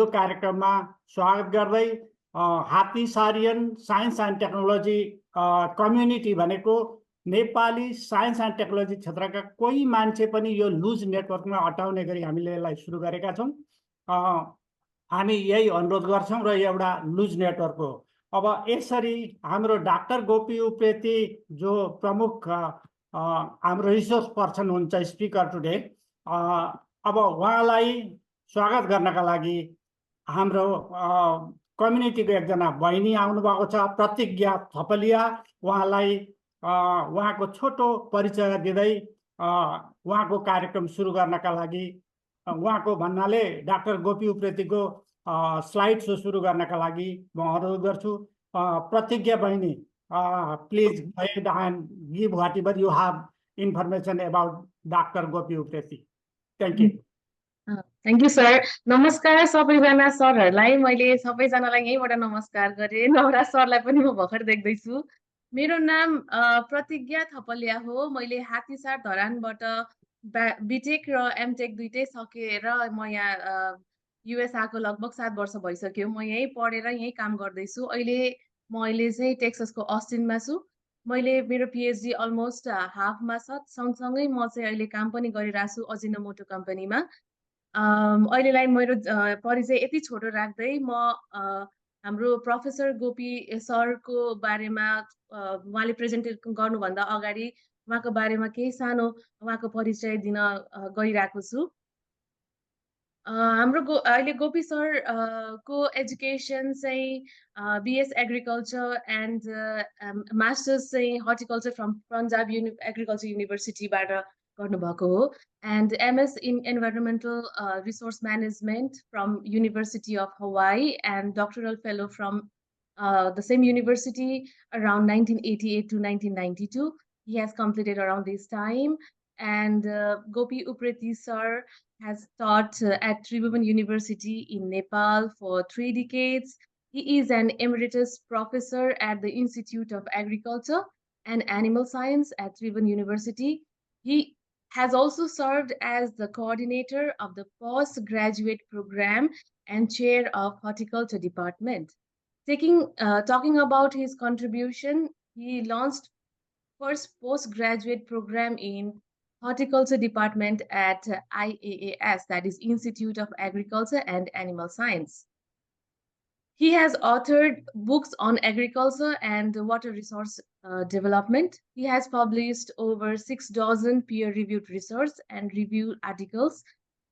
यो कार्यक्रममा स्वागत गर्दै हात्तीसारियन साइन्स एन्ड टेक्नोलोजी कम्युनिटी भनेको नेपाली साइन्स एन्ड टेक्नोलोजी क्षेत्रका कोही मान्छे पनि यो लुज नेटवर्कमा अटाउने गरी हामीले यसलाई सुरु गरेका छौँ। हामी यही अनुरोध गर्छौँ र एउटा लुज नेटवर्क हो। अब यसरी हाम्रो डाक्टर गोपी उप्रेती जो प्रमुख हाम्रो रिसोर्स पर्सन हुन्छ स्पिकर टुडे, अब उहाँलाई स्वागत गर्नका लागि हाम्रो कम्युनिटीको एकजना बहिनी आउनुभएको छ, प्रतिज्ञा थपलिया। उहाँलाई उहाँको छोटो परिचय दिँदै उहाँको कार्यक्रम सुरु गर्नका लागि उहाँको भन्नाले डाक्टर गोपी उप्रेतीको स्लाइड सो सुरु गर्नका लागि म अनुरोध गर्छु। प्रतिज्ञा बहिनी, please go ahead and give whatever you have information about Dr. Gopi Upreti. Thank you. Thank you sir. नमस्कार सबैजना सरहरूलाई। मैले सबैजनालाई यहीँबाट नमस्कार गरेँ। नवराज सरलाई पनि म भर्खर देख्दैछु। मेरो नाम प्रतिज्ञा थपलिया हो। मैले हात्तीसार धरानबाट बिटेक र एमटेक दुइटै सकेर म यहाँ युएस आएको लगभग 7 वर्ष भइसक्यो। म यहीँ पढेर यहीँ काम गर्दैछु। अहिले चाहिँ टेक्सासको अस्टिनमा छु। मैले मेरो पिएचडी अलमोस्ट हाफमा छ। सँगसँगै म चाहिँ अहिले काम पनि गरिरहेको छु अजिनोमोटो कम्पनीमा। अहिलेलाई मेरो परिचय यति छोटो राख्दै म हाम्रो प्रोफेसर गोपी सरको बारेमा उहाँले प्रेजेन्टेसन गर्नुभन्दा अगाडि उहाँको बारेमा केही सानो उहाँको परिचय दिन गइरहेको छु। हाम्रो अहिले गोपी सर को एजुकेसन चाहिँ बीएस एग्रिकल्चर एन्ड मास्टर्स चाहिँ हर्टिकल्चर फ्रम पन्जाब एग्रिकल्चर युनिभर्सिटीबाट गर्नुभएको हो, and MS in Environmental Resource Management from University of Hawaii, and doctoral fellow from the same university around 1988 to 1992. He has completed around this time. And Gopi Upreti sir has taught at Tribhuvan University in Nepal for 3 decades. He is an emeritus professor at the Institute of Agriculture and Animal Science at Tribhuvan University. He has also served as the coordinator of the postgraduate program and chair of horticulture department. Talking about his contribution, he launched first postgraduate program in horticulture department at IAAS, that is Institute of Agriculture and Animal Science. He has authored books on agriculture and water resource development. He has published over 6 dozen peer-reviewed research and review articles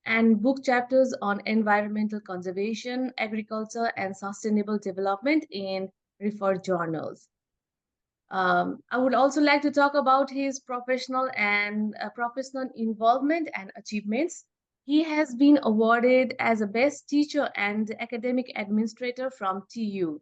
and book chapters on environmental conservation, agriculture, and sustainable development in referred journals. I would also like to talk about his professional involvement and achievements. He has been awarded as a best teacher and academic administrator from TU.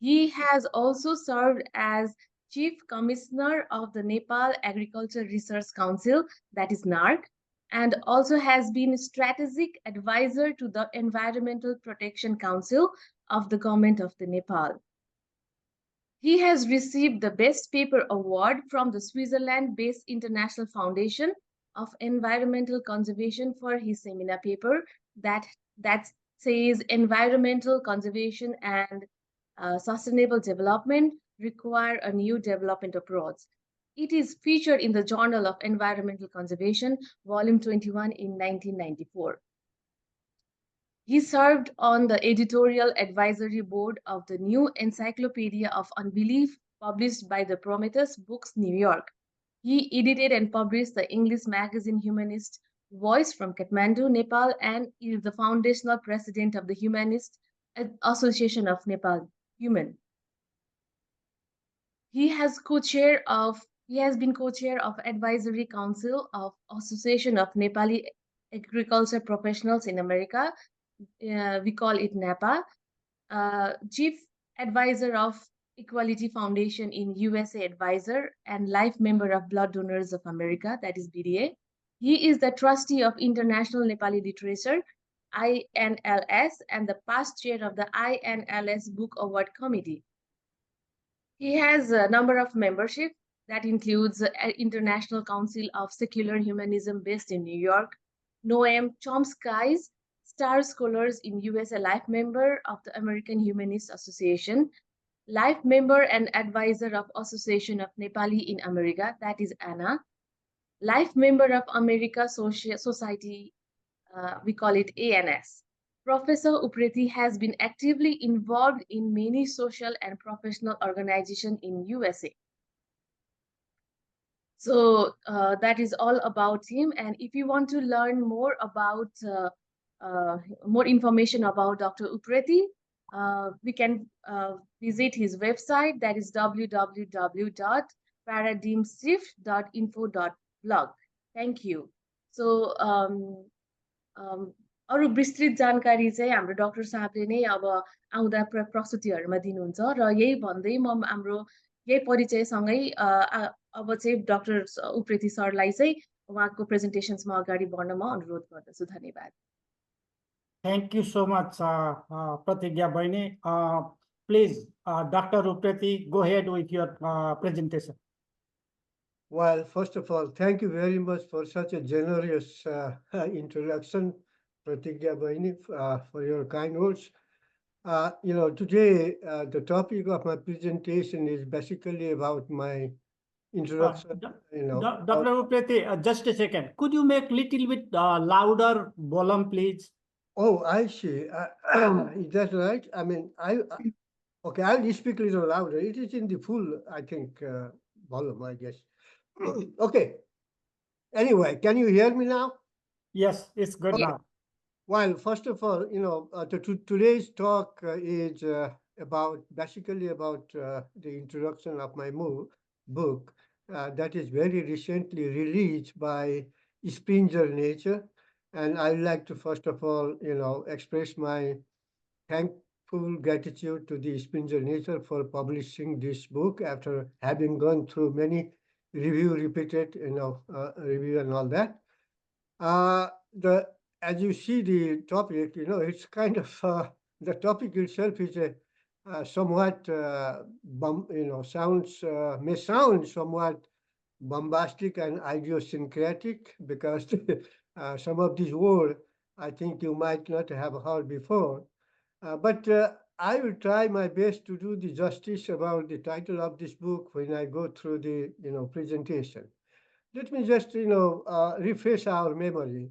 He has also served as Chief Commissioner of the Nepal Agriculture Research Council, that is NARC, and also has been strategic advisor to the Environmental Protection Council of the Government of the Nepal. He has received the Best Paper Award from the Switzerland-based International Foundation of Environmental Conservation for his seminar paper that says Environmental Conservation and Sustainable Development Require a New Development Approach. It is featured in the Journal of Environmental Conservation, Volume 21 in 1994. He served on the editorial advisory board of the New Encyclopedia of Unbelief, published by the Prometheus Books, New York. He edited and published the English magazine Humanist Voice from Kathmandu, Nepal, and is the foundational president of the Humanist Association of Nepal, Human. He has been co-chair of Advisory Council of Association of Nepali Agriculture Professionals in America. We call it NAPA. Chief Advisor of Equality Foundation in USA Advisor, and life member of Blood Donors of America, that is BDA. He is the trustee of International Nepali Literature, INLS, and the past chair of the INLS Book Award Committee. He has a number of membership that includes International Council of Secular Humanism based in New York, Noam Chomsky's Star Scholars in USA, life member of the American Humanist Association, life member and advisor of Association of Nepali in America, that is ANA, life member of America Society, we call it ANS. Professor Upreti has been actively involved in many social and professional organizations in USA. So that is all about him. And if you want to learn more about more information about Dr. Upreti, we can visit his website, that is www.paradigmshift.info.blog. Thank you. So अरू विस्तृत जानकारी चाहिँ हाम्रो doctor साहबले नै अब आउँदा प्रस्तुतिहरूमा दिनुहुन्छ र यही भन्दै म हाम्रो यही परिचयसँगै अब चाहिँ डाक्टर उप्रेती सरलाई चाहिँ उहाँको प्रेजेन्टेसन्समा अगाडि बढ्नमा अनुरोध गर्दछु। धन्यवाद। Thank you so much, Pratigya Baini. Please, Dr. Upreti, go ahead with your presentation. Well, first of all, thank you very much for such a generous introduction, Pratigya Baini, for your kind words. Today, the topic of my presentation is basically about my introduction. Dr. Upreti, just a second. Could you make little bit louder volume, please? Oh, I see. Is that right? I mean, okay, I'll speak a little louder. It is in the full, I think, volume, I guess. Okay. Anyway, can you hear me now? Yes, it's good now. Well, first of all, today's talk is basically about the introduction of my book that is very recently released by Springer Nature. And I'd like to, first of all, express my thankful gratitude to the Springer Nature for publishing this book after having gone through many repeated, review and all that. As you see the topic, it's kind of, the topic itself is somewhat, may sound somewhat bombastic and idiosyncratic because some of these words I think you might not have heard before. But I will try my best to do the justice about the title of this book when I go through the presentation. Let me just refresh our memory.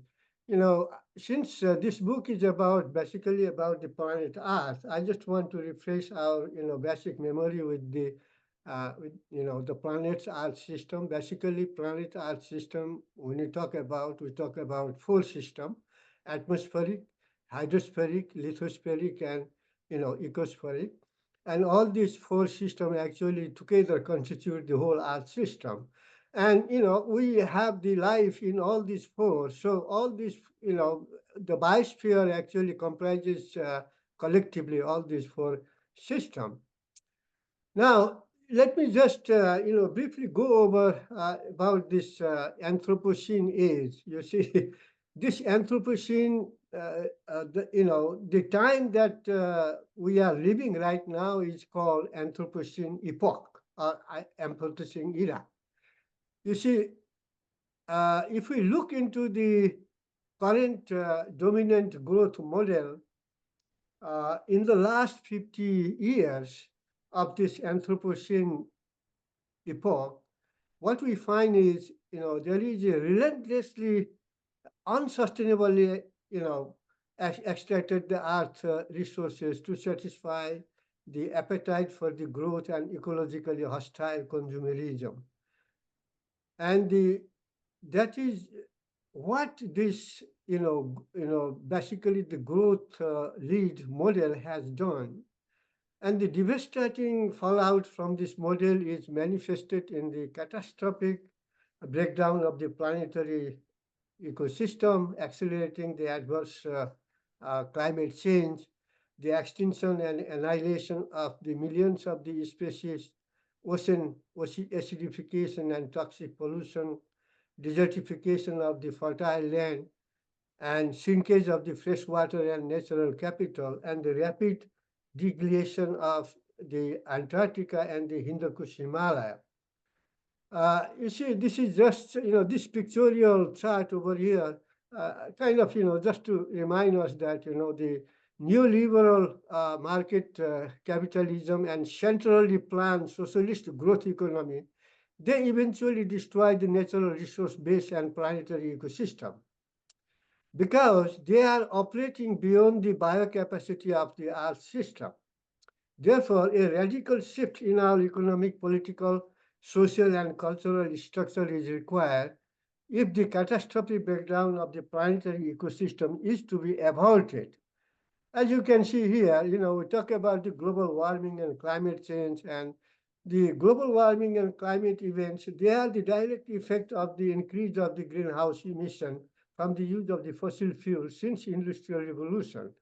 Since this book is basically about the planet Earth, I just want to refresh our basic memory with the the planet's Earth system. Basically, planet Earth system, when we talk about four systems: atmospheric, hydrospheric, lithospheric, and ecospheric. And all these four systems actually together constitute the whole Earth system. And we have the life in all these four. So all these, the biosphere actually comprises collectively all these four systems. Now, let me just briefly go over about this Anthropocene age. You see, this Anthropocene, the time that we are living right now is called Anthropocene epoch or Anthropocene era. You see, if we look into the current dominant growth model, in the last 50 years of this Anthropocene epoch, what we find is, there is a relentlessly, unsustainably, extracted the earth resources to satisfy the appetite for the growth and ecologically hostile consumerism. And that is what this, basically the growth lead model has done. And the devastating fallout from this model is manifested in the catastrophic breakdown of the planetary ecosystem, accelerating the adverse climate change, the extinction and annihilation of the millions of the species, ocean acidification and toxic pollution, desertification of the fertile land, and shrinkage of the freshwater and natural capital, and the rapid degradation of the Antarctica and the Hindu Kush Himalaya. You see, this is just, this pictorial chart over here kind of, just to remind us that, the neoliberal market capitalism and centrally planned socialist growth economy, they eventually destroy the natural resource base and planetary ecosystem because they are operating beyond the biocapacity of the Earth system. Therefore, a radical shift in our economic, political, social, and cultural structure is required if the catastrophic breakdown of the planetary ecosystem is to be averted. As you can see here, we talk about the global warming and climate change, and the global warming and climate events, they are the direct effect of the increase of the greenhouse emission from the use of the fossil fuels since industrial revolution.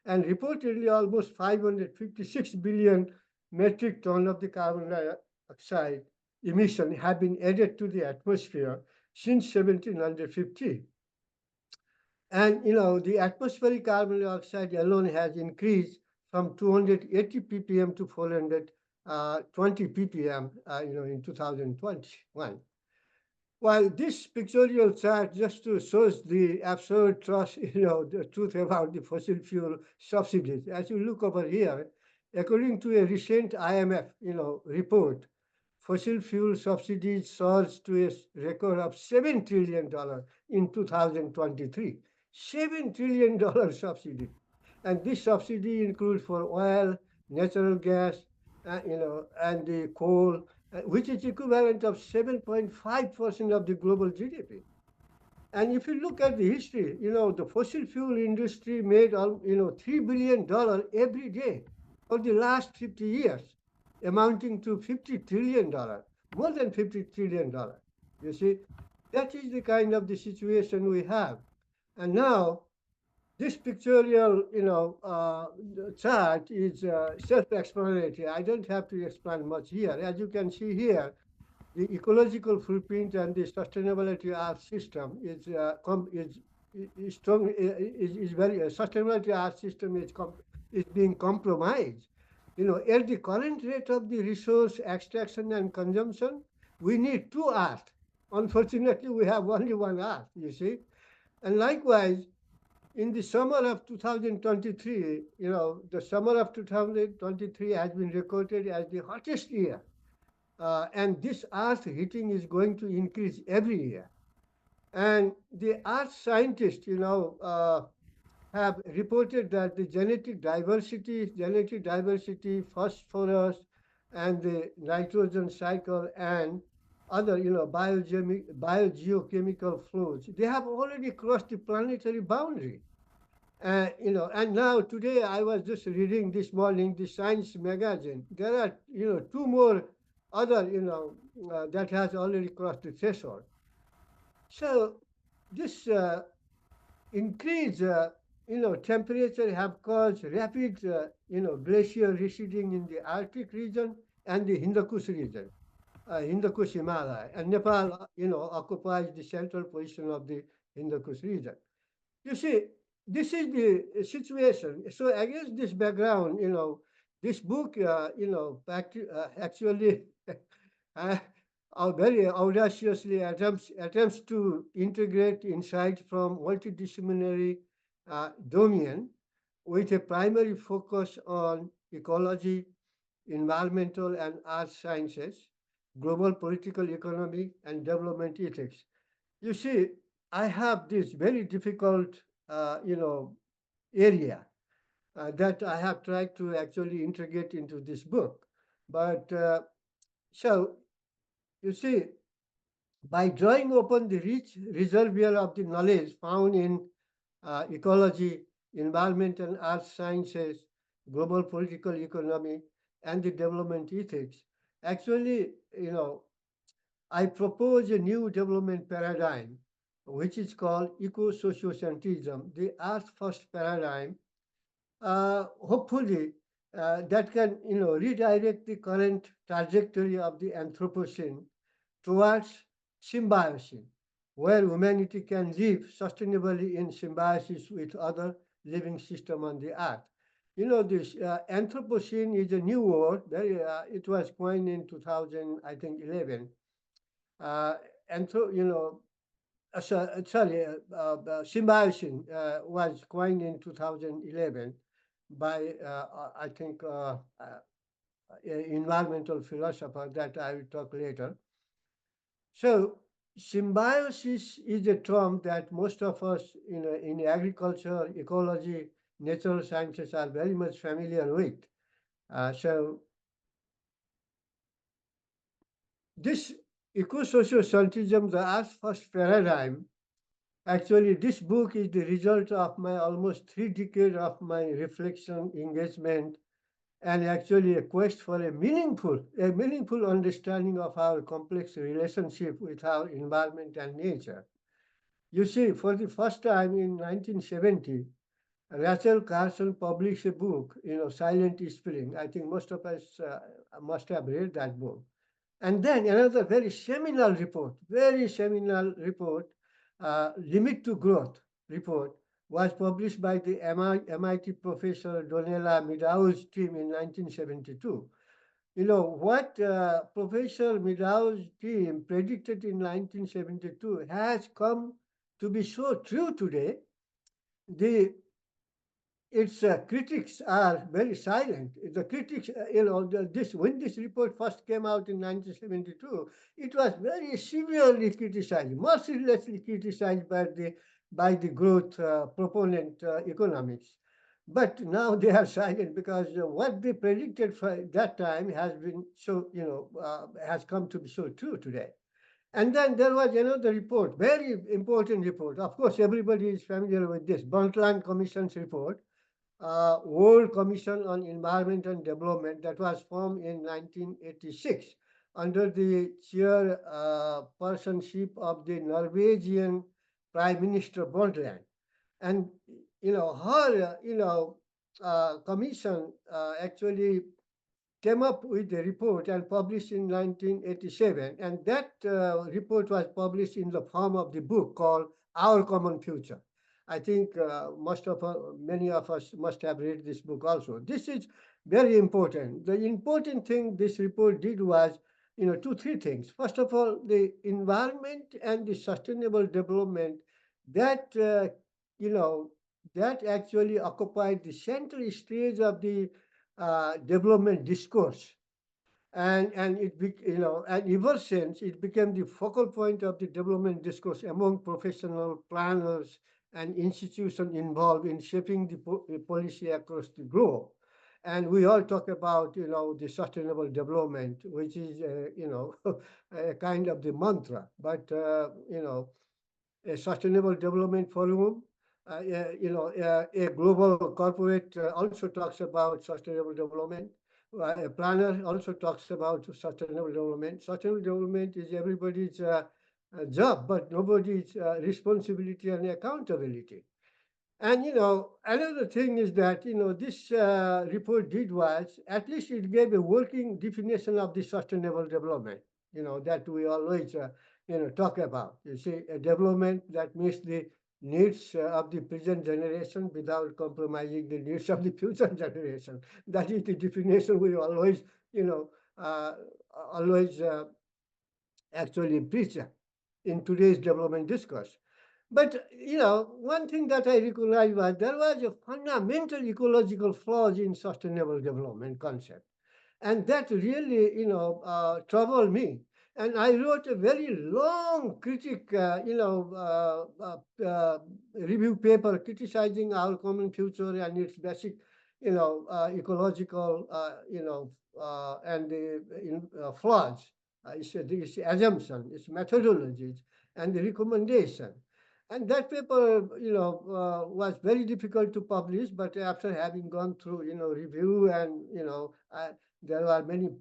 And reportedly, almost 556 billion metric ton of the carbon dioxide emission have been added to the atmosphere since 1750. And the atmospheric carbon dioxide alone has increased from 280 ppm to 420 ppm, in 2021. While this pictorial chart just to shows the absurd trust, the truth about the fossil fuel subsidies. As you look over here, according to a recent IMF, report, fossil fuel subsidies surged to a record of $7 trillion in 2023. $7 trillion subsidy. And this subsidy includes for oil, natural gas, and the coal, which is equivalent of 7.5% of the global GDP. And if you look at the history, the fossil fuel industry made, $3 billion every day for the last 50 years, amounting to $50 trillion, more than $50 trillion. You see, that is the kind of the situation we have. And now, this pictorial, chart is self-explanatory. I don't have to explain much here. As you can see here, the ecological footprint and the sustainability Earth system is strong. Is very sustainability Earth system is being compromised. At the current rate of the resource extraction and consumption, we need two Earth. Unfortunately, we have only one Earth. You see, and likewise, in the summer of 2023, the summer of 2023 has been recorded as the hottest year. And this Earth heating is going to increase every year. And the Earth scientists, have reported that the genetic diversity, phosphorus, and the nitrogen cycle, and other, biogeochemical flows, they have already crossed the planetary boundary. And now today I was just reading this morning the Science magazine. There are, two more other, that has already crossed the threshold. So this increase, temperature have caused rapid, glacier receding in the Arctic region and the Hindu Kush region, Hindu Kush Himalaya, and Nepal, occupies the central position of the Hindu Kush region. You see, this is the situation. So against this background, this book, actually very audaciously attempts to integrate insights from multidisciplinary domain with a primary focus on ecology, environmental and earth sciences, global political economy, and development ethics. You see, I have this very difficult, area that I have tried to actually integrate into this book. But so, you see, by drawing open the rich reservoir of the knowledge found in ecology, environment and earth sciences, global political economy, and the development ethics, actually, I propose a new development paradigm, which is called ECOSOCIOCENTRISM, the Earth First paradigm. Hopefully, that can, redirect the current trajectory of the Anthropocene towards SYMBIOCENE, where humanity can live sustainably in symbiosis with other living systems on the Earth. This Anthropocene is a new word. It was coined in 2011. Symbiocene was coined in 2011 by, I think, environmental philosopher that I will talk later. So symbiosis is a term that most of us in agriculture, ecology, natural sciences are very much familiar with. So this eco-sociocentrism, the Earth First paradigm, actually this book is the result of my almost 3 decades of my reflection, engagement, and actually a quest for a meaningful understanding of our complex relationship with our environment and nature. You see, for the first time in 1970, Rachel Carson published a book, Silent Spring. I think most of us must have read that book. And then another very seminal report, Limit to Growth report, was published by the MIT professor Donella Meadow's team in 1972. What Professor Meadow's team predicted in 1972 has come to be so true today. The its critics are very silent. The critics, when this report first came out in 1972, it was very severely criticized, mercilessly criticized by the growth proponent economics. But now they are silent because what they predicted for that time has been has come to be so true today. And then there was another report, very important report. Of course, everybody is familiar with this, Brundtland Commission's report, World Commission on Environment and Development, that was formed in 1986 under the chairpersonship of the Norwegian Prime Minister Brundtland. And her commission actually came up with a report and published in 1987. And that report was published in the form of the book called Our Common Future. I think many of us must have read this book also. This is very important. The important thing this report did was, three things. First of all, the environment and the sustainable development that, that actually occupied the central stage of the development discourse. And ever since it became the focal point of the development discourse among professional planners and institutions involved in shaping the policy across the globe. And we all talk about, the sustainable development, which is, a kind of the mantra. But, a sustainable development forum, a global corporate also talks about sustainable development. A planner also talks about sustainable development. Sustainable development is everybody's job, but nobody's responsibility and accountability. And another thing is that this report did was, at least it gave a working definition of the sustainable development. That we always talk about. You see, a development that meets the needs of the present generation without compromising the needs of the future generation. That is the definition we always always actually preach in today's development discourse. But one thing that I recognize was there was a fundamental ecological flaws in sustainable development concept, and that really troubled me. And I wrote a very long review paper criticizing Our Common Future and its basic ecological and the flaws, its assumption, its methodologies, and the recommendation. And that paper, was very difficult to publish, but after having gone through, review and, there were many,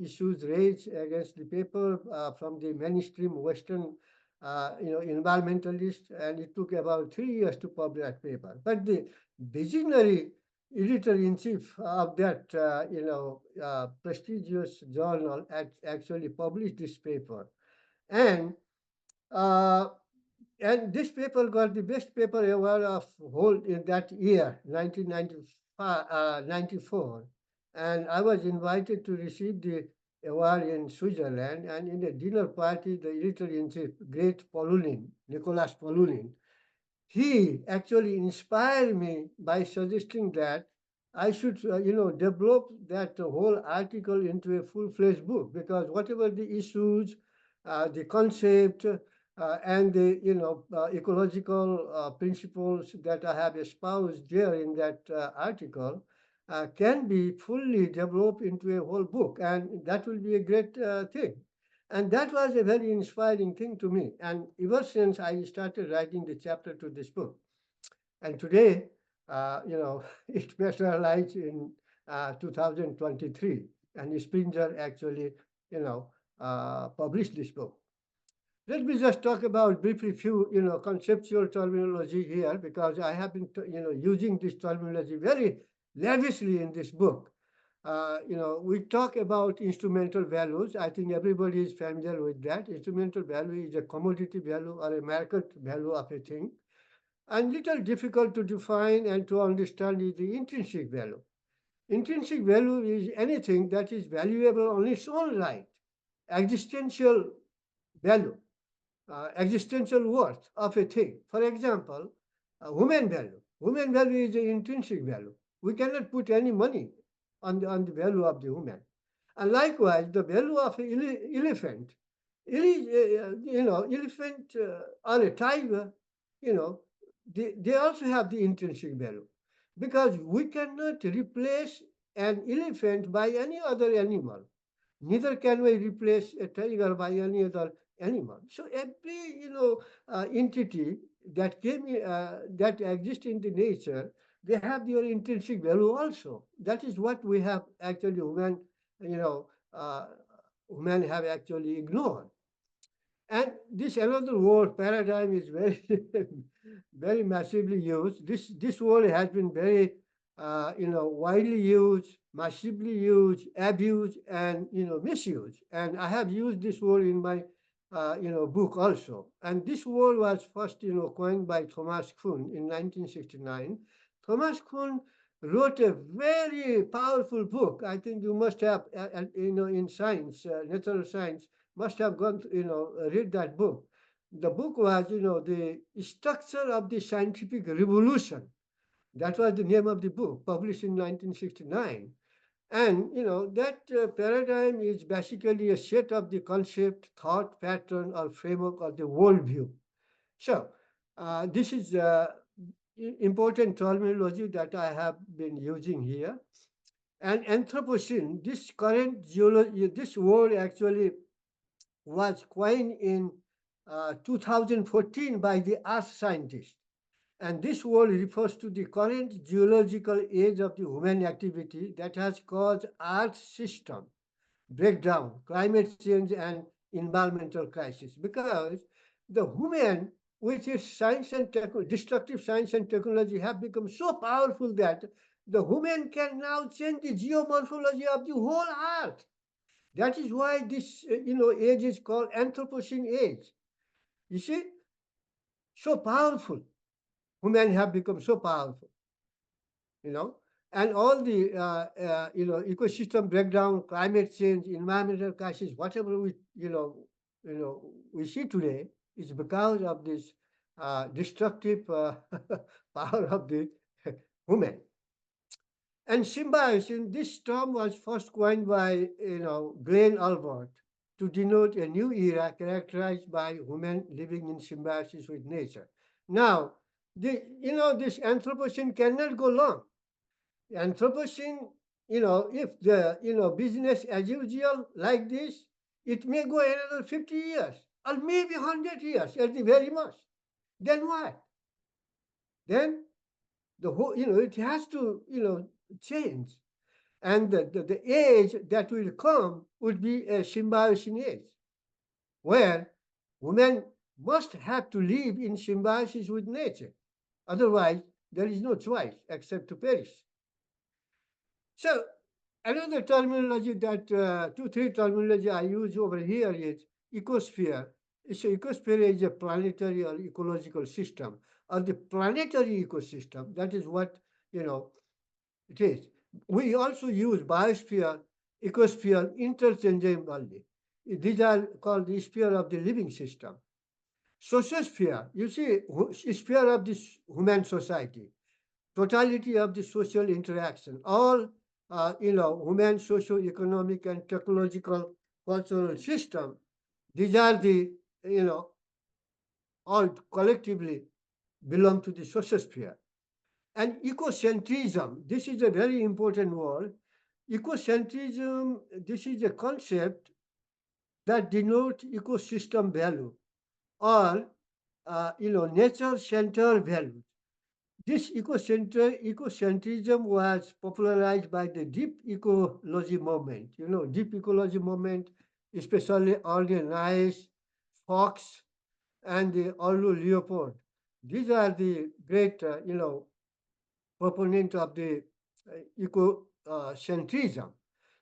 issues raised against the paper from the mainstream Western, environmentalists, and it took about 3 years to publish that paper. But the visionary editor-in-chief of that, prestigious journal actually published this paper. And this paper got the best paper award of whole in that year, 1994. And I was invited to receive the award in Switzerland, and in a dinner party, the editor-in-chief, great Paulin, Nicolas Paulin, he actually inspired me by suggesting that I should, develop that whole article into a full-fledged book, because whatever the issues, the concept, and the ecological principles that I have espoused there in that article can be fully developed into a whole book, and that will be a great thing. And that was a very inspiring thing to me. And ever since I started writing the chapter to this book, and today, it materialized in 2023, and Springer actually, published this book. Let me just talk about briefly few, conceptual terminology here, because I have been, using this terminology very lavishly in this book. We talk about instrumental values. I think everybody is familiar with that. Instrumental value is a commodity value or a market value of a thing. And little difficult to define and to understand is the intrinsic value. Intrinsic value is anything that is valuable on its own right, existential value, existential worth of a thing. For example, human value. Human value is an intrinsic value. We cannot put any money on the value of the human. And likewise, the value of an elephant, elephant or a tiger, they also have the intrinsic value, because we cannot replace an elephant by any other animal. Neither can we replace a tiger by any other animal. So every entity that that exists in the nature, they have their intrinsic value also. That is what we have actually human have actually ignored. And this another word, paradigm, is very very massively used. This word has been very widely used, massively used, abused, and misused. And I have used this word in my book also. And this word was first coined by Thomas Kuhn in 1969. Thomas Kuhn wrote a very powerful book. I think you must have in science, natural science, must have gone read that book. The book was the structure of the scientific revolution. That was the name of the book, published in 1969. And that paradigm is basically a set of the concept, thought pattern, or framework of the worldview. So this is important terminology that I have been using here. And Anthropocene, this current geology, this word actually was coined in 2014 by the earth scientist. And this word refers to the current geological age of the human activity that has caused earth system breakdown, climate change, and environmental crisis. Because the human, with its science and destructive science and technology, have become so powerful that the human can now change the geomorphology of the whole earth. That is why this age is called Anthropocene age. You see, so powerful. Human have become so powerful, and all the ecosystem breakdown, climate change, environmental crisis, whatever we we see today, is because of this destructive power of the human. And symbiosis, this term was first coined by Glenn Albert to denote a new era characterized by human living in symbiosis with nature. Now, this Anthropocene cannot go long. Anthropocene, if the business as usual like this, it may go another 50 years or maybe 100 years at the very most. Then what? Then the whole, it has to, change. And the age that will come would be a symbiosis age, where women must have to live in symbiosis with nature. Otherwise, there is no choice except to perish. So, another terminology that, three terminology I use over here is ecosphere. So, ecosphere is a planetary or ecological system, or the planetary ecosystem. That is what, it is. We also use biosphere ecosphere interchangeably. These are called the sphere of the living system. Sociosphere, you see, sphere of this human society, totality of the social interaction, all human, socio-economic, and technological cultural system. These are the all collectively belong to the sociosphere. And ecocentrism, this is a very important word. Ecocentrism, this is a concept that denotes ecosystem value or nature-centered value. This ecocentrism was popularized by the deep ecology movement. Deep ecology movement, especially early Nice, Fox, and the early Leopold. These are the great, proponent of the ecocentrism.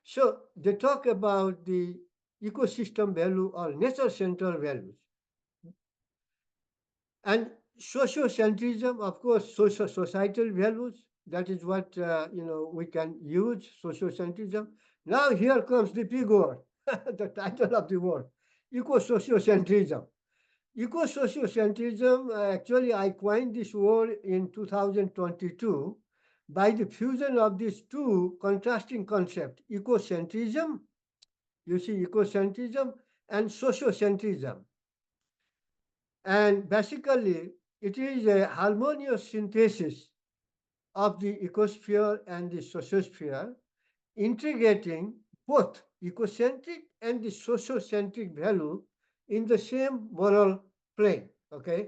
So they talk about the ecosystem value or nature-centered values. And sociocentrism, of course, societal values. That is what we can use, sociocentrism. Now here comes the big word, the title of the word, ecosociocentrism. Ecosociocentrism, actually, I coined this word in 2022 by the fusion of these two contrasting concepts, ecocentrism, you see, ecocentrism, and sociocentrism. And basically, it is a harmonious synthesis of the ecosphere and the sociosphere, integrating both ecocentric and the sociocentric value in the same moral plane. Okay,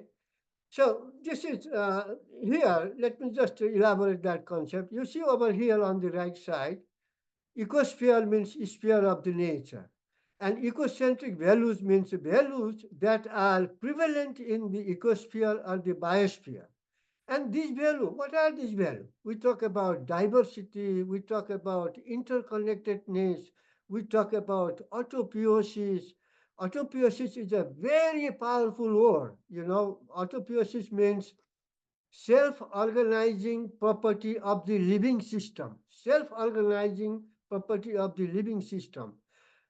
so this is here. Let me just elaborate that concept. You see over here on the right side, ecosphere means sphere of the nature, and ecocentric values means values that are prevalent in the ecosphere or the biosphere. And these values, what are these values? We talk about diversity, we talk about interconnectedness, we talk about autopoiesis. Autopoiesis is a very powerful word. Autopoiesis means self-organizing property of the living system. Self-organizing property of the living system.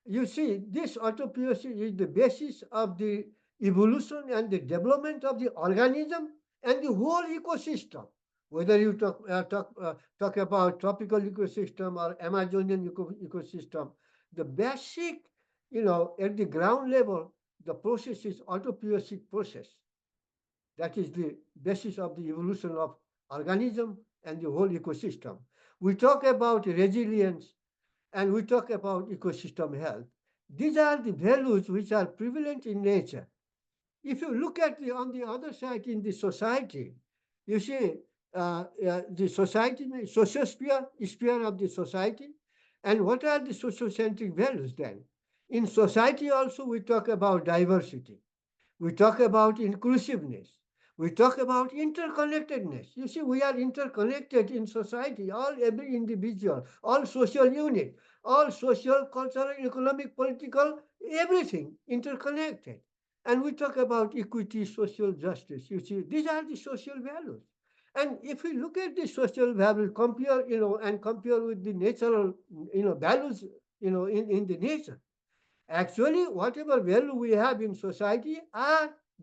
You see, this autopoiesis is the basis of the evolution and the development of the organism and the whole ecosystem. Whether you talk about tropical ecosystem or Amazonian ecosystem, the basic, at the ground level, the process is autopoietic process. That is the basis of the evolution of organism and the whole ecosystem. We talk about resilience and we talk about ecosystem health. These are the values which are prevalent in nature. If you look at on the other side in the society, you see the society, sociosphere, sphere of the society. And what are the sociocentric values then? In society also we talk about diversity. We talk about inclusiveness. We talk about interconnectedness. You see, we are interconnected in society, every individual, all social unit, all social, cultural, economic, political, everything interconnected. And we talk about equity, social justice. You see, these are the social values. And if we look at the social values, compare, and compare with the natural, values, in the nature, actually, whatever value we have in society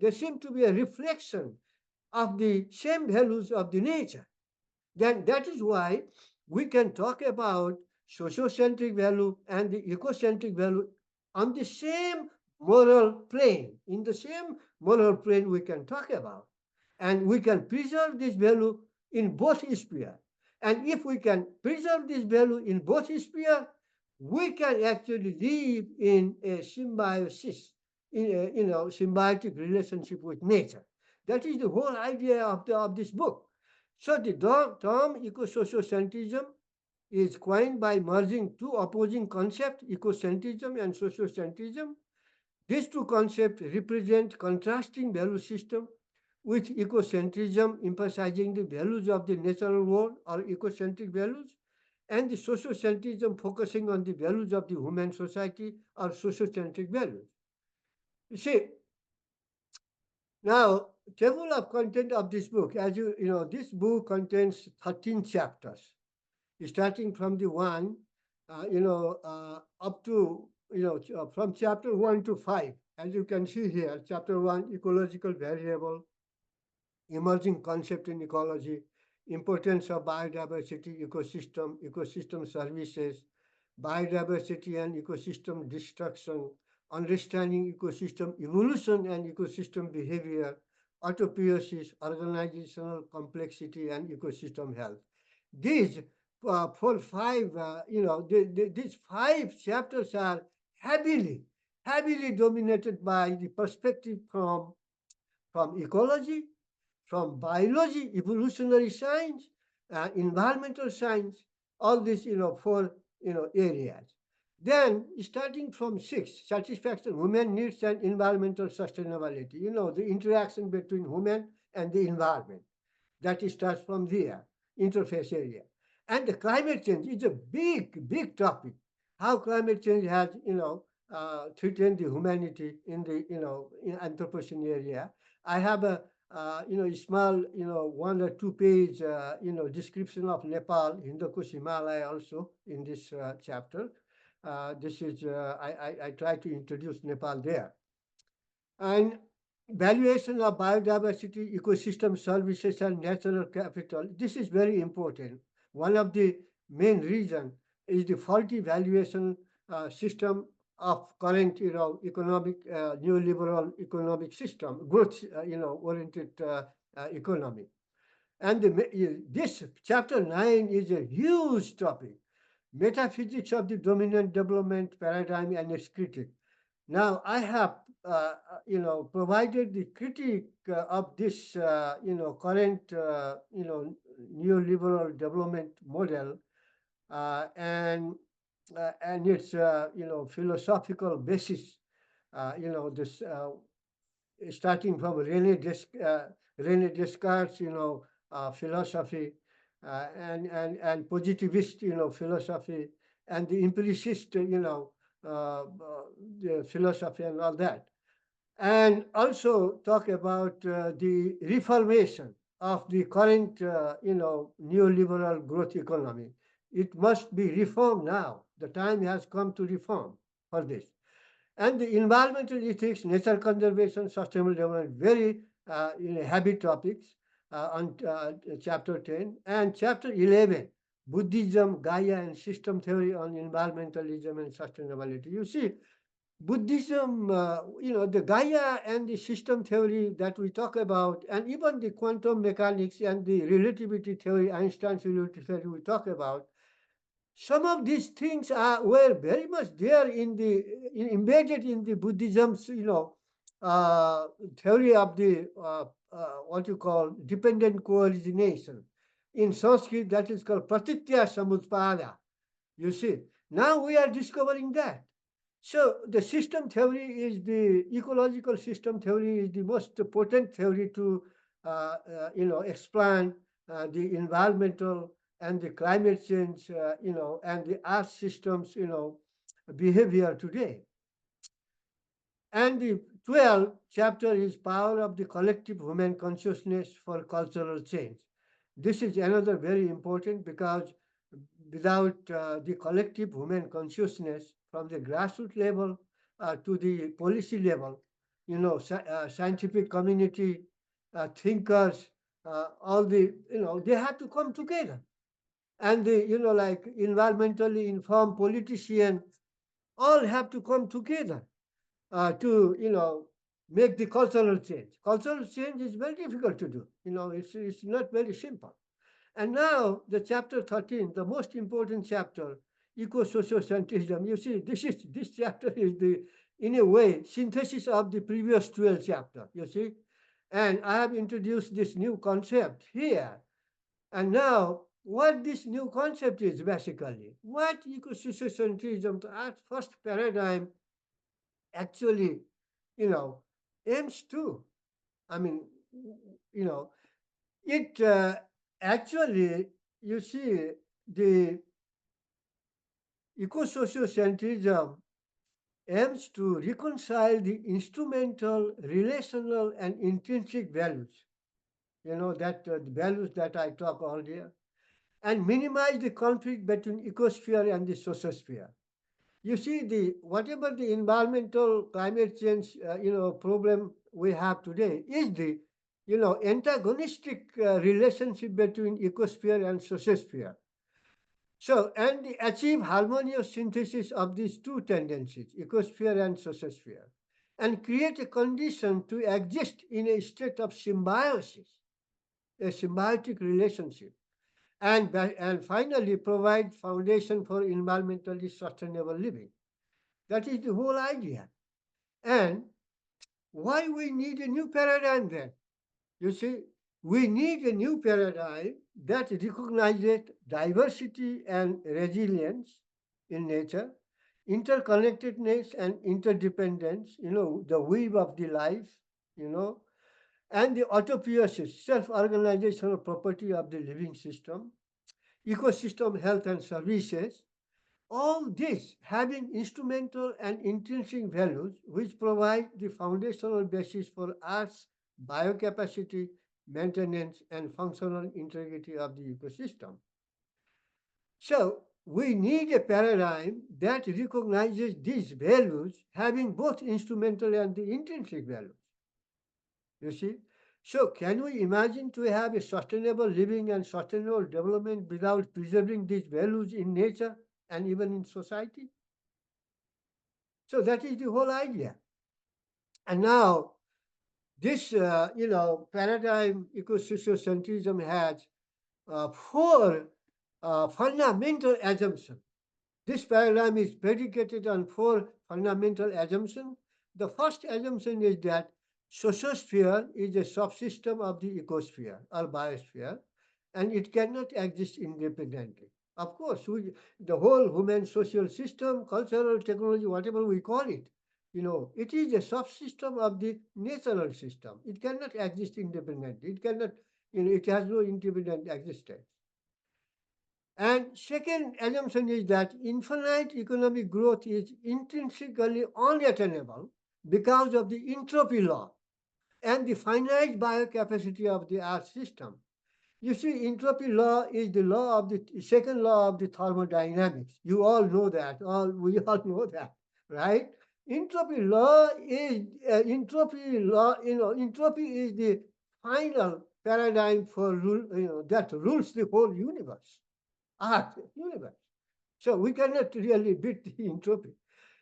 they seem to be a reflection of the same values of the nature. Then that is why we can talk about sociocentric value and the ecocentric value on the same moral plane. In the same moral plane we can talk about. And we can preserve this value in both spheres. And if we can preserve this value in both spheres, we can actually live in a symbiosis, in a symbiotic relationship with nature. That is the whole idea of this book. So the term ecosociocentrism is coined by merging two opposing concepts, ecocentrism and sociocentrism. These two concepts represent contrasting value system, with ecocentrism emphasizing the values of the natural world or ecocentric values, and the sociocentrism focusing on the values of the human society or sociocentric values. You see, now, table of content of this book, as you know, this book contains 13 chapters, starting from the one up to, from chapter 1 to 5, as you can see here, chapter 1, ecological variable, emerging concept in ecology, importance of biodiversity, ecosystem services, biodiversity and ecosystem destruction, understanding ecosystem evolution and ecosystem behavior, autopoiesis, organizational complexity, and ecosystem health. These these 5 chapters are heavily dominated by the perspective from ecology, from biology, evolutionary science, environmental science, all these, 4, areas. Then, starting from 6, satisfaction, human needs and environmental sustainability, the interaction between human and the environment. That starts from there, interface area. And the climate change is a big topic. How climate change has, threatened the humanity in the, in Anthropocene area. I have a small, 1 or 2 page, description of Nepal, Hindu Kush, Himalaya also in this chapter. This is, I try to introduce Nepal there. And valuation of biodiversity, ecosystem services, and natural capital. This is very important. One of the main reasons is the faulty valuation system of current, economic, neoliberal economic system, growth, oriented economy. And this chapter 9 is a huge topic, metaphysics of the dominant development paradigm and its critique. Now, I have, provided the critique of this, current, neoliberal development model and its, philosophical basis. This starting from René Descartes, philosophy and positivist, philosophy, and the empiricist, the philosophy and all that. And also talk about the reformation of the current, neoliberal growth economy. It must be reformed now. The time has come to reform for this. And the environmental ethics, nature conservation, sustainable development, very heavy topics on chapter 10. And chapter 11, Buddhism, Gaia, and system theory on environmentalism and sustainability. You see, Buddhism, the Gaia and the system theory that we talk about, and even the quantum mechanics and the relativity theory, Einstein's relativity theory we talk about, some of these things were very much there embedded in the Buddhism's, theory of the what you call dependent coordination. In Sanskrit, that is called pratitya samutpada. You see, now we are discovering that. So the system theory is the ecological system theory is the most potent theory to, explain the environmental and the climate change, and the earth systems, behavior today. And the 12th chapter is power of the collective human consciousness for cultural change. This is another very important because without the collective human consciousness from the grassroots level to the policy level, scientific community, thinkers, all the, they have to come together. And the, like environmentally informed politicians all have to come together to, make the cultural change. Cultural change is very difficult to do. It's not very simple. And now the chapter 13, the most important chapter, ECOSOCIOCENTRISM. You see, this chapter is the, in a way, synthesis of the previous 12 chapter, you see. And I have introduced this new concept here. And now, what this new concept is basically, what ECOSOCIOCENTRISM, the first paradigm, actually, aims to. I mean, it actually, you see, the ECOSOCIOCENTRISM aims to reconcile the instrumental, relational, and intrinsic values. That values that I talked earlier. and minimize the conflict between ecosphere and the socosphere. You see, whatever the environmental climate change problem we have today is the antagonistic relationship between ecosphere and socosphere. So, and achieve harmonious synthesis of these two tendencies, ecosphere and socosphere, and create a condition to exist in a state of symbiosis, a symbiotic relationship, and finally provide foundation for environmentally sustainable living. That is the whole idea. And why we need a new paradigm then? You see, we need a new paradigm that recognizes diversity and resilience in nature, interconnectedness and interdependence, the weave of the life, and the autopoiesis, self-organizational property of the living system, ecosystem health and services, all this having instrumental and intrinsic values which provide the foundational basis for Earth's biocapacity, maintenance, and functional integrity of the ecosystem. So, we need a paradigm that recognizes these values having both instrumental and the intrinsic values. You see? So, can we imagine to have a sustainable living and sustainable development without preserving these values in nature and even in society? So that is the whole idea. And now, this, paradigm ECOSOCIOCENTRISM has four fundamental assumptions. This paradigm is predicated on four fundamental assumptions. The first assumption is that sociosphere is a subsystem of the ecosphere or biosphere, and it cannot exist independently. Of course, the whole human social system, cultural technology, whatever we call it, it is a subsystem of the natural system. It cannot exist independently. It cannot, it has no independent existence. And second assumption is that infinite economic growth is intrinsically unattainable because of the entropy law and the finite biocapacity of the Earth system. You see, entropy law is the law of the second law of the thermodynamics. You all know that. We all know that, right? Entropy law is entropy is the final paradigm for that rules the whole universe. Universe. So we cannot really beat the entropy.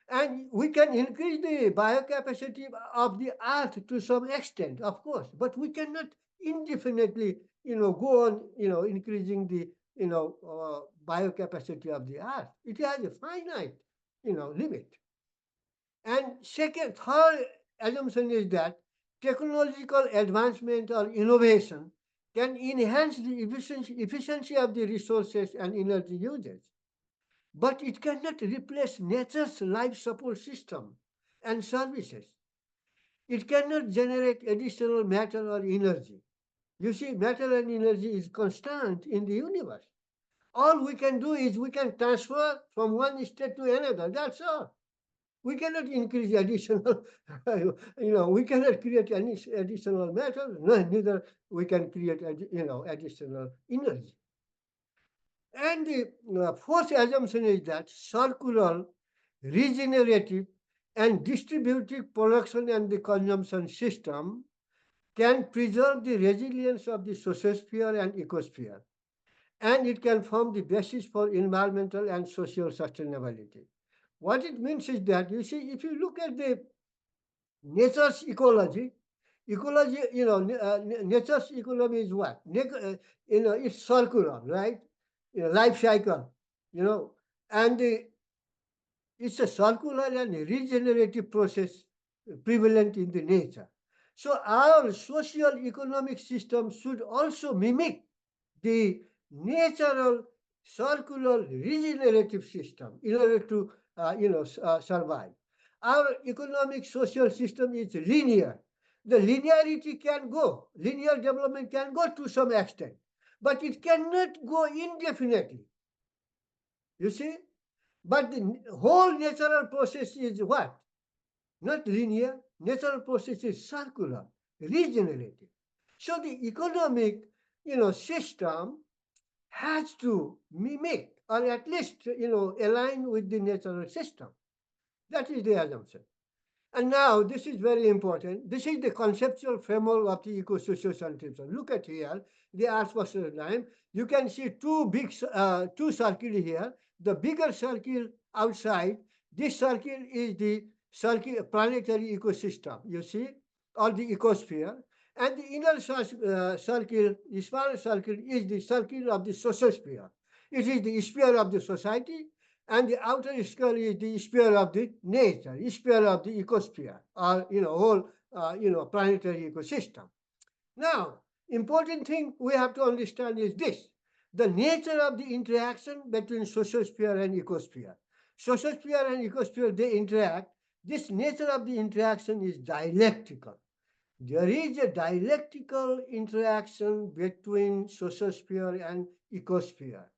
And we can increase the biocapacity of the Earth to some extent, of course, but we cannot indefinitely, go on, increasing the, biocapacity of the Earth. It has a finite, limit. And third assumption is that technological advancement or innovation can enhance the efficiency of the resources and energy usage. But it cannot replace nature's life support system and services. It cannot generate additional matter or energy. You see, matter and energy is constant in the universe. All we can do is we can transfer from one state to another. That's all. We cannot increase additional, we cannot create any additional matter, neither we can create, additional energy. And the fourth assumption is that circular, regenerative, and distributive production and the consumption system can preserve the resilience of the sociosphere and ecosphere, and it can form the basis for environmental and social sustainability. What it means is that, you see, if you look at the nature's ecology, nature's economy is what? It's circular, right? Life cycle, and it's a circular and regenerative process prevalent in the nature. So our social economic system should also mimic the natural circular regenerative system in order to survive. Our economic social system is linear. The linear development can go to some extent, but it cannot go indefinitely. You see? But the whole natural process is what? Not linear. Natural process is circular, regenerative. So the economic, system has to mimic or at least, align with the natural system. That is the assumption. And now this is very important. This is the conceptual framework of the eco-sociocentrism. Look at here, the Earth-fossil line. You can see two circles here. The bigger circle outside, this circle is the planetary ecosystem, you see, or the ecosphere. And the inner circle, the smaller circle, is the circle of the social sphere. It is the sphere of the society, and the outer sphere is the sphere of the nature, sphere of the ecosphere, or whole planetary ecosystem. Now, important thing we have to understand is this: the nature of the interaction between social sphere and ecosphere. Social sphere and ecosphere, they interact. This nature of the interaction is dialectical. There is a dialectical interaction between sociosphere and ecosphere.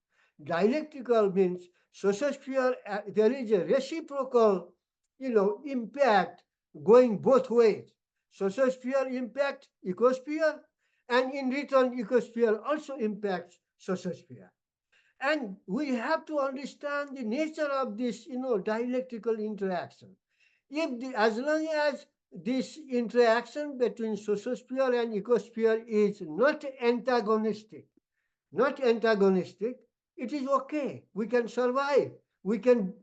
Dialectical means sociosphere, there is a reciprocal, impact going both ways. Sociosphere impact ecosphere, and in return, ecosphere also impacts sociosphere. And we have to understand the nature of this, dialectical interaction. As long as this interaction between sociosphere and ecosphere is not antagonistic, it is okay. We can survive. We can,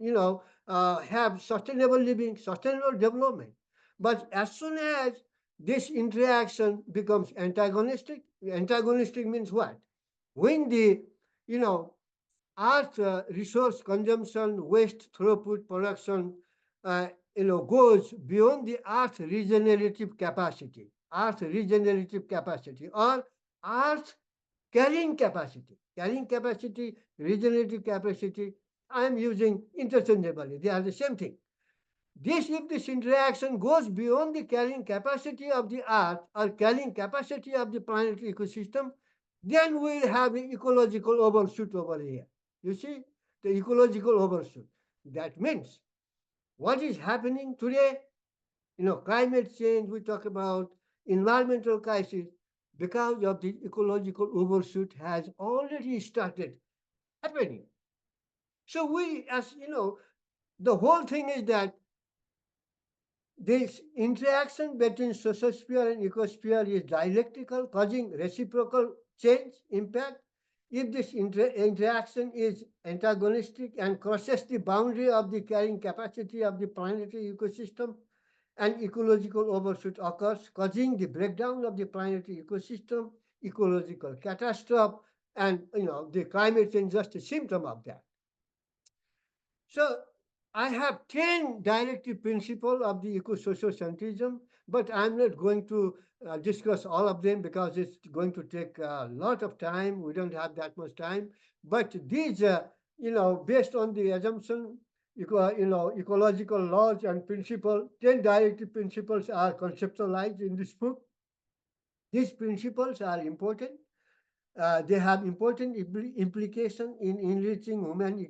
have sustainable living, sustainable development. But as soon as this interaction becomes antagonistic means what? When the, you know, earth resource consumption, waste throughput production, goes beyond the earth regenerative capacity, or earth carrying capacity, regenerative capacity. I am using interchangeably. They are the same thing. If this interaction goes beyond the carrying capacity of the earth or carrying capacity of the planetary ecosystem, then we'll have an ecological overshoot over here. You see, the ecological overshoot. That means what is happening today, climate change, we talk about environmental crisis, because of the ecological overshoot has already started happening. So we, as the whole thing is that this interaction between sociosphere and ecosphere is dialectical, causing reciprocal change, impact. If this interaction is antagonistic and crosses the boundary of the carrying capacity of the planetary ecosystem, and ecological overshoot occurs, causing the breakdown of the planetary ecosystem, ecological catastrophe, and the climate change is just a symptom of that. So I have 10 directive principles of the eco-sociocentrism, but I'm not going to discuss all of them because it's going to take a lot of time. We don't have that much time. But these, based on the assumption, ecological laws and principles, 10 directive principles are conceptualized in this book. These principles are important. They have important implication in enriching human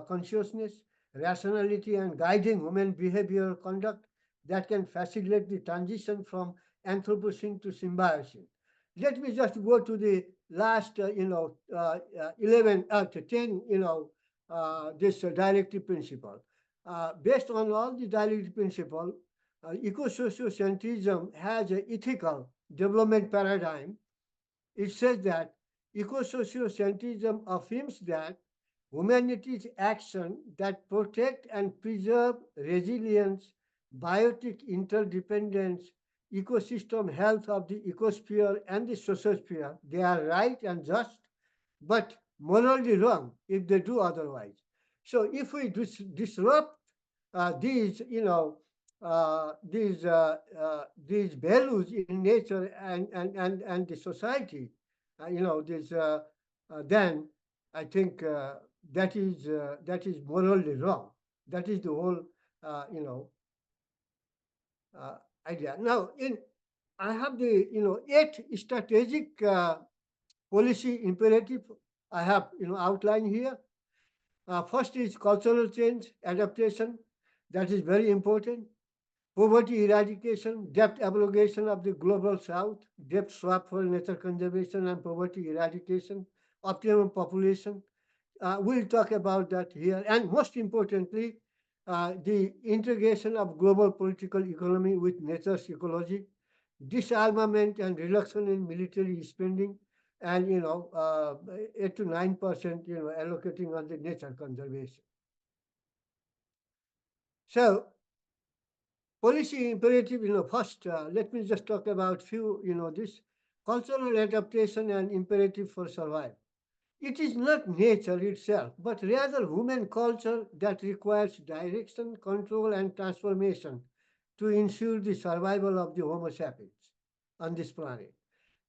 consciousness, rationality, and guiding human behavioral conduct that can facilitate the transition from Anthropocene to Symbiocene. Let me just go to the last, 11, 10, this directive principle. Based on all the directive principle, eco-sociocentrism has an ethical development paradigm. It says that eco-sociocentrism affirms that humanity's action that protect and preserve resilience, biotic interdependence, ecosystem health of the ecosphere and the sociosphere, they are right and just, but morally wrong if they do otherwise. So if we disrupt these, these values in nature and the society, then I think that is morally wrong. That is the whole, idea. Now, I have the 8 strategic policy imperative I have outlined here. First is cultural change, adaptation. That is very important. Poverty eradication, debt abrogation of the global south, debt swap for nature conservation and poverty eradication, optimum population. We'll talk about that here. And most importantly, the integration of global political economy with nature's ecology, disarmament and reduction in military spending, and 8 to 9%, allocating on the nature conservation. So policy imperative, first, let me just talk about few, this cultural adaptation and imperative for survival. It is not nature itself, but rather human culture that requires direction, control, and transformation to ensure the survival of the Homo sapiens on this planet.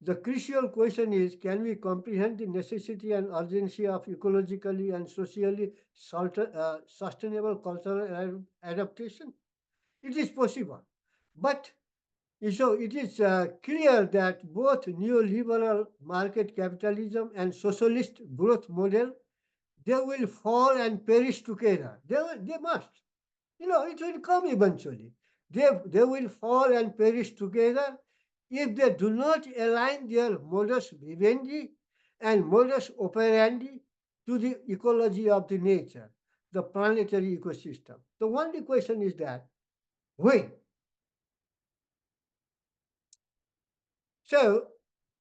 The crucial question is, can we comprehend the necessity and urgency of ecologically and socially sustainable cultural adaptation? It is possible. But so it is clear that both neoliberal market capitalism and socialist growth model, they will fall and perish together. They must. It will come eventually. They will fall and perish together if they do not align their modus vivendi and modus operandi to the ecology of the nature, the planetary ecosystem. The only question is that when? So,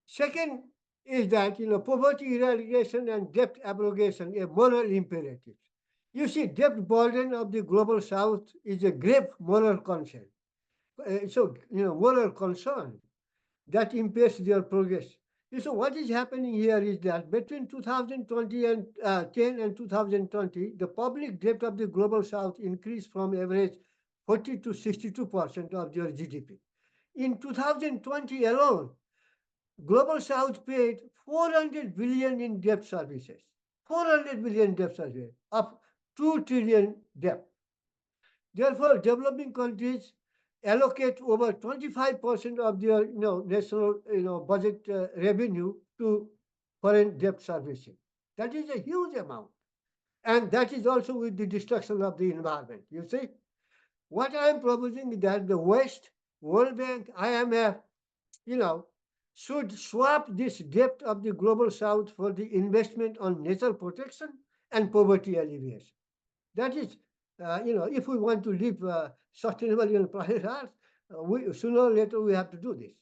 second is that, poverty eradication and debt abrogation, a moral imperative. You see, debt burden of the global south is a grave moral concern. Moral concern that impairs their progress. So what is happening here is that between 2020 and 10 and 2020, the public debt of the global south increased from average 40 to 62% of their GDP. In 2020 alone, Global South paid 400 billion in debt services. 400 billion debt services of 2 trillion debt. Therefore, developing countries allocate over 25% of their national budget revenue to foreign debt servicing. That is a huge amount. And that is also with the destruction of the environment. You see? What I am proposing is that the West, World Bank, IMF, should swap this debt of the global south for the investment on nature protection and poverty alleviation. That is, if we want to live sustainably on planet Earth, sooner or later we have to do this.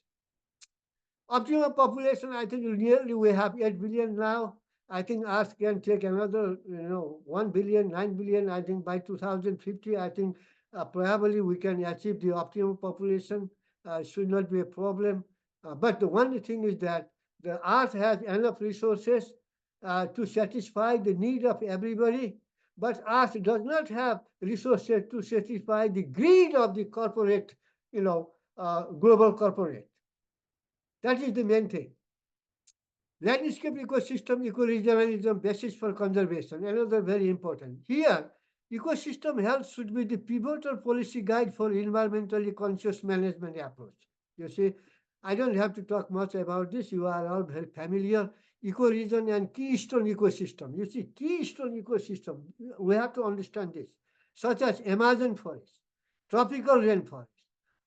Optimum population, I think nearly we have 8 billion now. I think Earth can take another, 1 billion, 9 billion. I think by 2050, I think probably we can achieve the optimum population. Should not be a problem. But the one thing is that the Earth has enough resources to satisfy the need of everybody, but Earth does not have resources to satisfy the greed of the corporate, global corporate. That is the main thing. Landscape ecosystem, ecoregionalism, basis for conservation, another very important. Here, ecosystem health should be the pivotal policy guide for environmentally conscious management approach. You see, I don't have to talk much about this. You are all very familiar. Ecoregion and keystone ecosystem. You see, keystone ecosystem, we have to understand this, such as Amazon forest, tropical rainforest,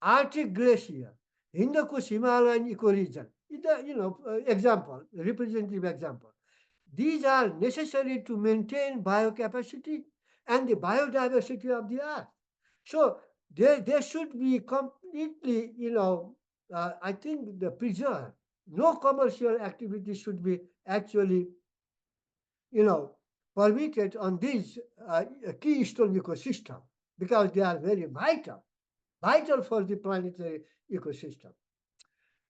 Arctic glacier, Hindu Kush Himalayan ecoregion. Example, representative example. These are necessary to maintain biocapacity and the biodiversity of the earth. So they should be completely, I think the preserved. No commercial activity should be actually, permitted on these keystone ecosystem because they are very vital for the planetary ecosystem.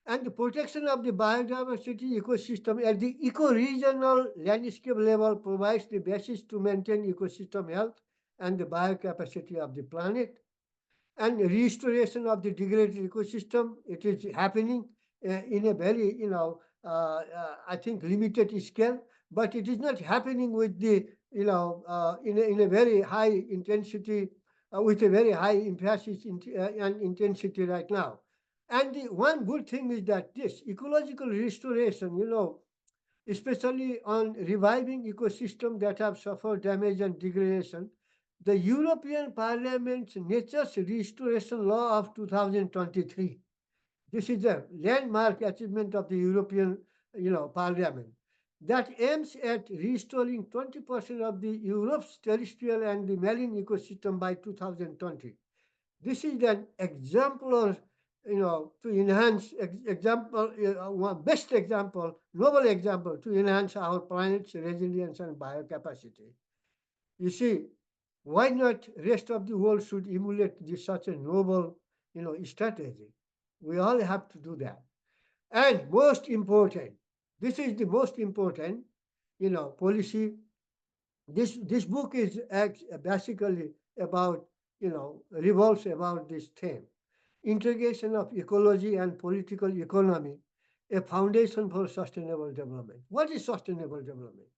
And the protection of the biodiversity ecosystem at the ecoregional landscape level provides the basis to maintain ecosystem health and the biocapacity of the planet. And restoration of the degraded ecosystem, it is happening in a very, I think limited scale, but it is not happening with the, in a very high intensity, with a very high emphasis and intensity right now. And the one good thing is that this ecological restoration, especially on reviving ecosystems that have suffered damage and degradation, the European Parliament's Nature's Restoration Law of 2023. This is a landmark achievement of the European, Parliament. that aims at restoring 20% of the Europe's terrestrial and the marine ecosystem by 2020. This is an exemplar, to enhance example, one best example, noble example to enhance our planet's resilience and biocapacity. You see, why not rest of the world should emulate this such a noble, strategy? We all have to do that. And most important, this is the most important, policy. This book is basically about, revolves about this theme. Integration of ecology and political economy, a foundation for sustainable development. What is sustainable development?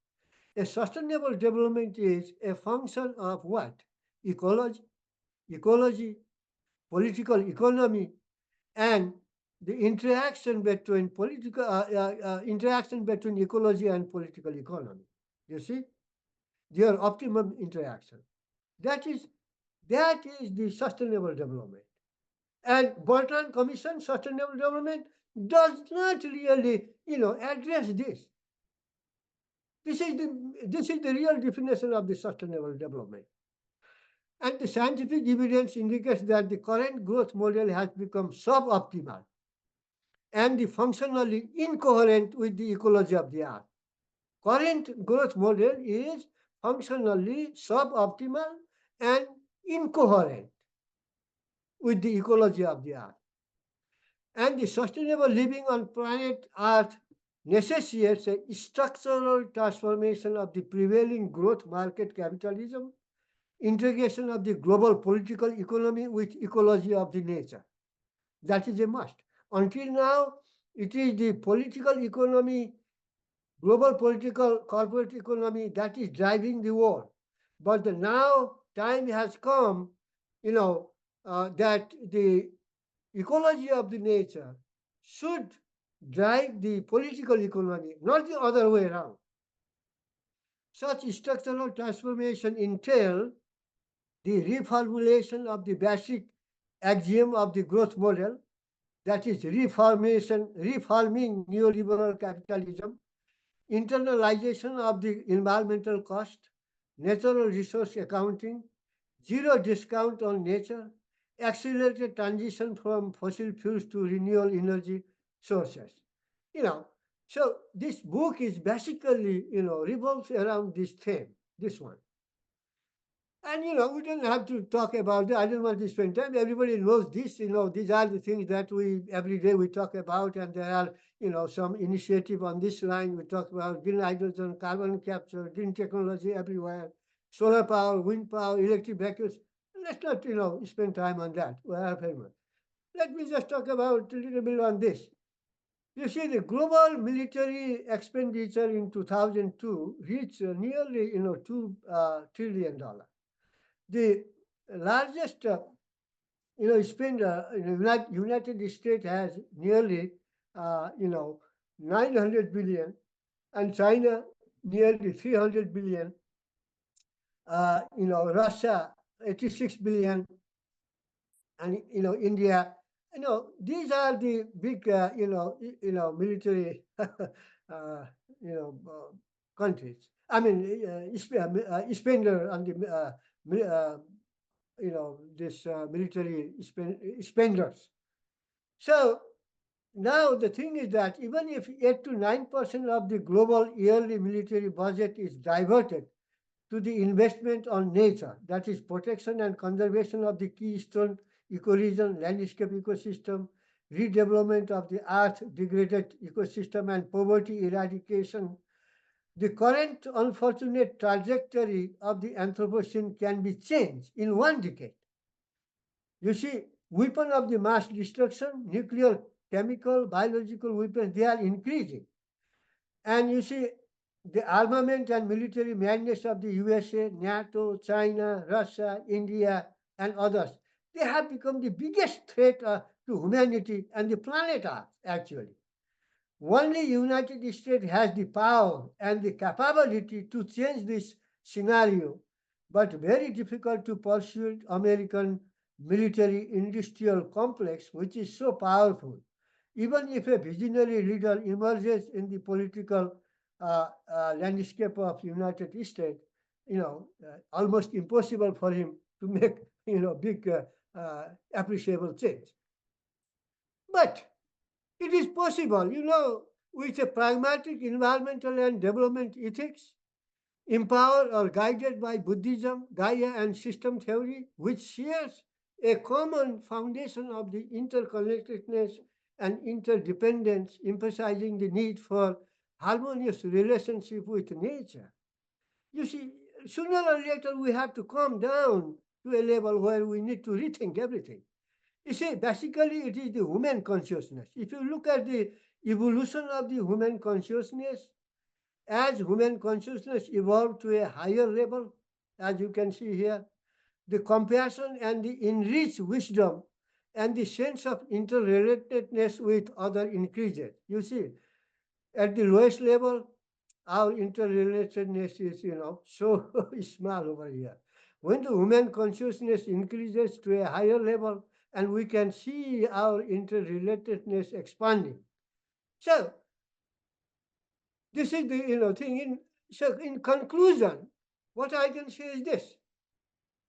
A sustainable development is a function of what? Ecology, political economy, and the interaction between ecology and political economy. You see, their optimum interaction. That is the sustainable development. And Bolton Commission Sustainable Development does not really, address this. This is the real definition of the sustainable development. And the scientific evidence indicates that the current growth model has become suboptimal and the functionally incoherent with the ecology of the earth. Current growth model is functionally suboptimal and incoherent with the ecology of the earth. And the sustainable living on planet Earth necessitates a structural transformation of the prevailing growth market capitalism, integration of the global political economy with ecology of the nature. That is a must. Until now, it is the political economy, global political corporate economy that is driving the world. But now time has come, that the ecology of the nature should drive the political economy, not the other way around. Such structural transformation entail the reformulation of the basic axiom of the growth model, that is reforming neoliberal capitalism, internalization of the environmental cost, natural resource accounting, zero discount on nature, accelerated transition from fossil fuels to renewable energy sources. So this book is basically, revolves around this theme, this one. And we don't have to talk about it. I don't want to spend time. Everybody knows this. These are the things that we every day we talk about, and there are some initiative on this line. We talk about green hydrogen, carbon capture, green technology everywhere, solar power, wind power, electric vehicles. Let's not spend time on that. We are famous. Let me just talk about a little bit on this. You see, the global military expenditure in 2002 reached nearly $2 trillion. The largest spender in the United States has nearly 900 billion, and China nearly 300 billion. Russia 86 billion, and India. These are the big military countries. I mean, spender on the this military spenders. So now the thing is that even if 8 to 9% of the global yearly military budget is diverted to the investment on nature, that is protection and conservation of the keystone ecoregion, landscape ecosystem, redevelopment of the earth degraded ecosystem, and poverty eradication, the current unfortunate trajectory of the Anthropocene can be changed in 1 decade. You see, weapons of the mass destruction, nuclear, chemical, biological weapons, they are increasing. And you see, the armament and military madness of the USA, NATO, China, Russia, India, and others, they have become the biggest threat to humanity and the planet Earth, actually. Only United States has the power and the capability to change this scenario, but very difficult to pursue American military industrial complex, which is so powerful. Even if a visionary leader emerges in the political landscape of United States, almost impossible for him to make, big appreciable change. But it is possible, with a pragmatic environmental and development ethics, empowered or guided by Buddhism, Gaia, and system theory, which shares a common foundation of the interconnectedness and interdependence, emphasizing the need for harmonious relationship with nature. You see, sooner or later we have to come down to a level where we need to rethink everything. You see, basically it is the human consciousness. If you look at the evolution of the human consciousness, as human consciousness evolved to a higher level, as you can see here, the compassion and the enriched wisdom and the sense of interrelatedness with other increases. You see, at the lowest level, our interrelatedness is, so small over here. When the human consciousness increases to a higher level, and we can see our interrelatedness expanding. So, this is the thing. So in conclusion, what I can say is this: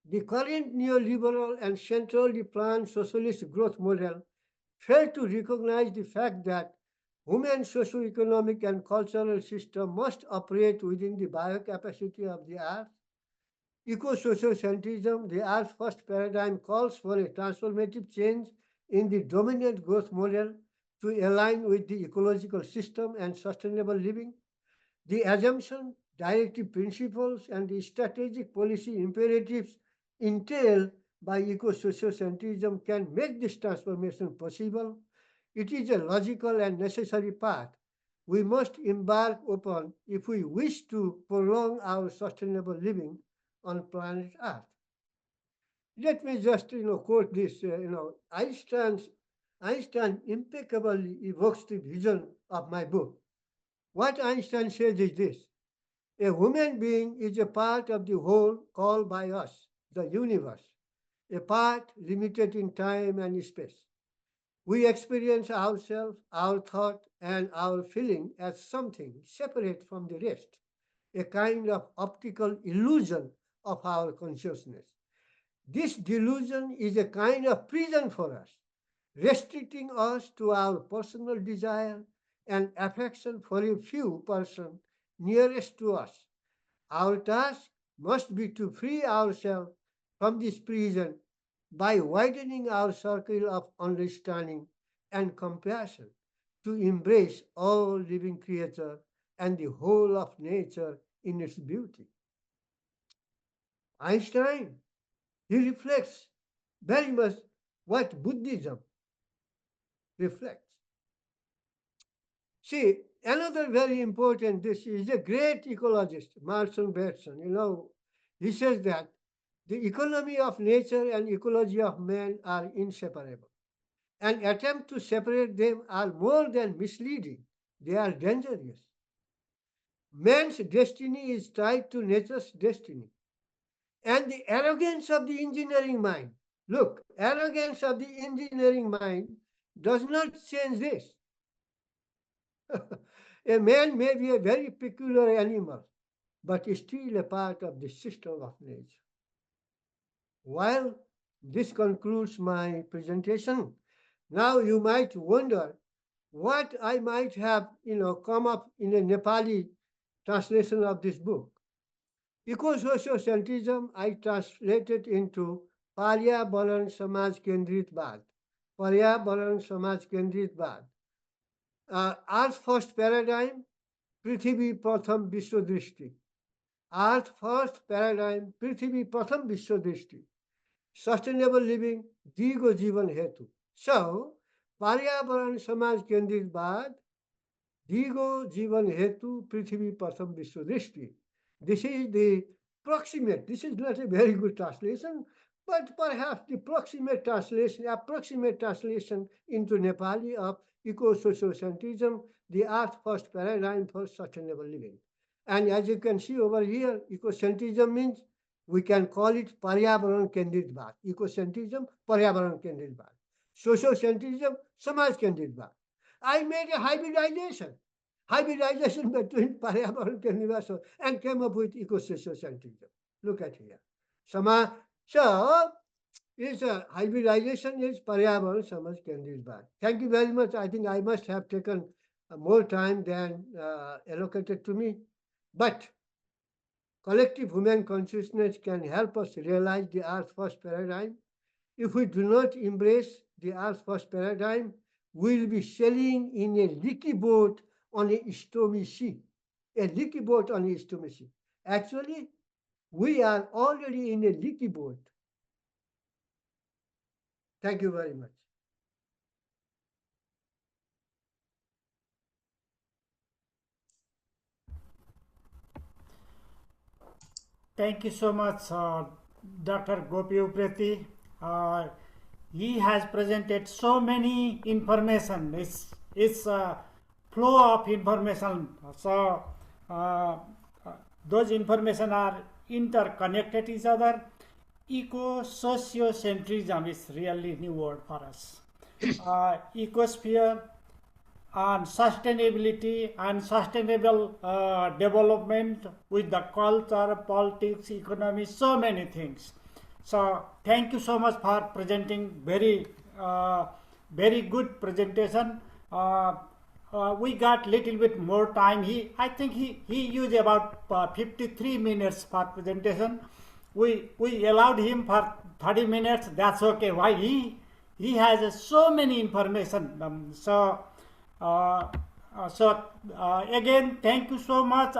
the current neoliberal and centrally planned socialist growth model failed to recognize the fact that human socio-economic and cultural system must operate within the biocapacity of the earth. ECOSOCIOCENTRISM, the Earth's first paradigm, calls for a transformative change in the dominant growth model to align with the ecological system and sustainable living. The assumption, directive principles, and the strategic policy imperatives entailed by eco-sociocentrism can make this transformation possible. It is a logical and necessary path we must embark upon if we wish to prolong our sustainable living on planet Earth. Let me just, quote this. Einstein impeccably evokes the vision of my book. What Einstein says is this: a human being is a part of the whole called by us, the universe, a part limited in time and space. We experience ourselves, our thought, and our feeling as something separate from the rest, a kind of optical illusion of our consciousness. This delusion is a kind of prison for us, restricting us to our personal desire and affection for a few persons nearest to us. Our task must be to free ourselves from this prison by widening our circle of understanding and compassion to embrace all living creatures and the whole of nature in its beauty. Einstein, he reflects very much what Buddhism reflects. See, another very important, this is a great ecologist, Marshall Bergson. He says that the economy of nature and ecology of man are inseparable. And attempts to separate them are more than misleading, they are dangerous. Man's destiny is tied to nature's destiny. And the arrogance of the engineering mind, look, arrogance of the engineering mind does not change this. A man may be a very peculiar animal, but is still a part of the system of nature. While this concludes my presentation, now you might wonder what I might have, come up in a Nepali translation of this book. Eco-sociocentrism I translated into Paryabaran Samaj Kendrit Bad. Paryabaran Samaj Kendrit Bad. Earth first paradigm, Prithvi Pratham Vishwadrishti. Earth first paradigm, Prithvi Pratham Vishwadrishti. Sustainable living, Digo Jivan Hetu. So, Paryabaran Samaj Kendrit Bad, Digo Jivan Hetu, Prithvi Pratham Vishwadrishti. This is the proximate, this is not a very good translation, but perhaps the approximate translation into Nepali of eco-sociocentrism, the Earth first paradigm for sustainable living. And as you can see over here, ecocentrism means we can call it Paryabaran Kendrit Bad. Ecocentrism, Paryabaran Kendrit Bad. Sociocentrism, Samaj Kendrit Bad. I made a hybridization. hybridization between Paryavarana Nivasa and came up with ECOSOCIOCENTRISM. Look at here. So is hybridization is Paryavarana Samaj Kendri's back. Thank you very much. I think I must have taken more time than allocated to me. But collective human consciousness can help us realize the Earth First paradigm. If we do not embrace the Earth First paradigm, we will be sailing in a leaky boat on a stormy sea. A leaky boat on a stormy sea. Actually, we are already in a leaky boat. Thank you very much. Thank you so much, Dr. Gopi Upreti. He has presented so many information. It's a flow of information. So those information are interconnected each other. Eco-sociocentrism is really new word for us. Ecosphere and sustainability and sustainable development with the culture, politics, economy, so many things. So thank you so much for presenting very good presentation. We got little bit more time. I think he used about 53 minutes for presentation. We allowed him for 30 minutes. That's okay. Why he has so many information. Again, thank you so much.